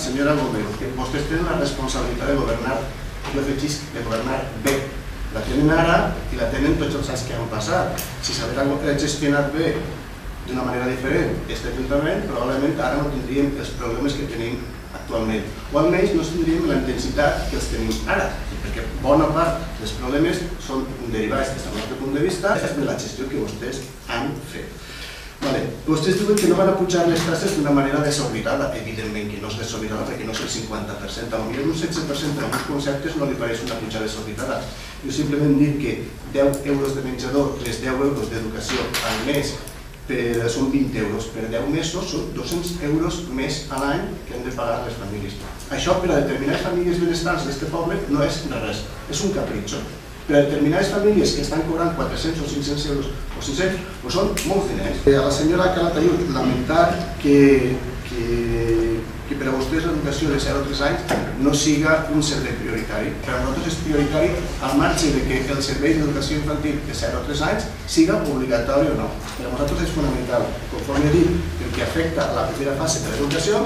senyora Gómez, que vostès tenen la responsabilitat de governar, jo afegís, de governar bé. La tenen ara i la tenen tots els anys que han passat. Si s'hagués gestionat bé d'una manera diferent aquest ajuntament, probablement ara no tindríem els problemes que tenim actualment. O almenys no tindríem la intensitat que els tenim ara, perquè bona part dels problemes són derivats des del nostre punt de vista de la gestió que vostès han fet. Vostès diuen que no van a pujar les taxes d'una manera desorbitada. Evidentment que no és desorbitada perquè no és el 50%. Potser un 16% en alguns conceptes no li pareix una pujada desorbitada. Jo simplement dic que 10 euros de menjador més 10 euros d'educació al mes són 20 euros. Per 10 mesos són 200 euros més a l'any que han de pagar les famílies. Això per a determinades famílies benestants d'aquest poble no és res, és un capritxo. Per a determinades famílies que estan cobrant 400 o 500 euros o 600 són molts diners. A la senyora Calatayud, lamentar que per a vostès l'educació de 0 a 3 anys no siga un servei prioritari. Per a nosaltres és prioritari al marge que el servei d'educació infantil de 0 a 3 anys siga obligatori o no. Per a nosaltres és fonamental, conforme he dit, perquè afecta la primera fase de l'educació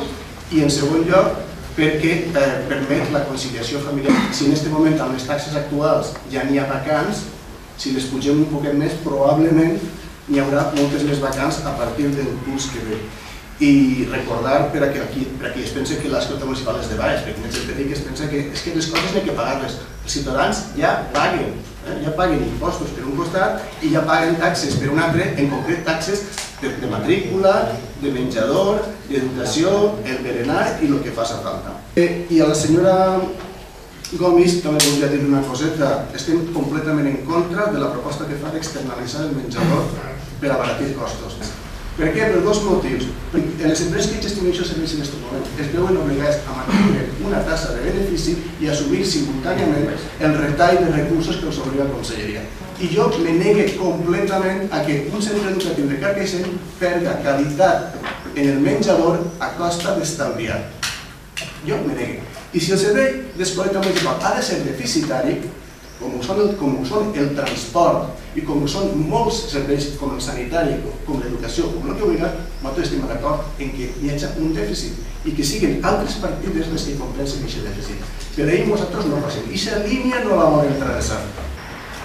i en segon lloc perquè permet la conciliació familiar. Si en aquest moment amb les taxes actuals ja n'hi ha vacants, si les pugem un poquet més, probablement n'hi haurà moltes més vacants a partir del curs que ve. I recordar per a qui es pensa que l'escolta municipal és de baix, perquè més gent que es pensa que les coses n'hi ha que pagar-les. Els ciutadans ja paguen impostos per un costat i ja paguen taxes per un altre, en concret taxes de matrícula, de menjador, d'educació, el berenar i el que faci falta. I a la senyora Gomis també volia dir una coseta. Estem completament en contra de la proposta que fa d'externalitzar el menjador per abaratir costos. Per què? Per dos motius. Les empreses que gestionen aquests serveis en aquest moment es veuen obligades a mantenir una tassa de benefici i assumir simultàniament el retall de recursos que els obliga la Conselleria. I jo me negue completament a que un centre educatiu de Carcaixent perda qualitat en el menjador a costa d'estalviar. Jo me negue. I si el servei d'escoleta municipal ha de ser deficitari, com ho són el transport i com ho són molts serveis com el sanitari, com l'educació, com el que vulgui, nosaltres estem d'acord en que hi hagi un dèficit i que siguin altres partides les que compensen aquest dèficit. Per ahir nosaltres no passem. Aquesta línia no la volem travessar.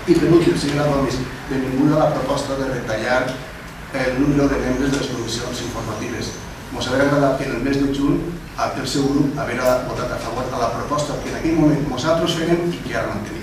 I per últim, senyora Gomis, benvinguda a la proposta de retallar el número de membres de les comissions informatives. Ens hauria agradat que en el mes de juny el seu grup hagués votat a favor de la proposta que en aquell moment nosaltres fèiem i que ara mantenim.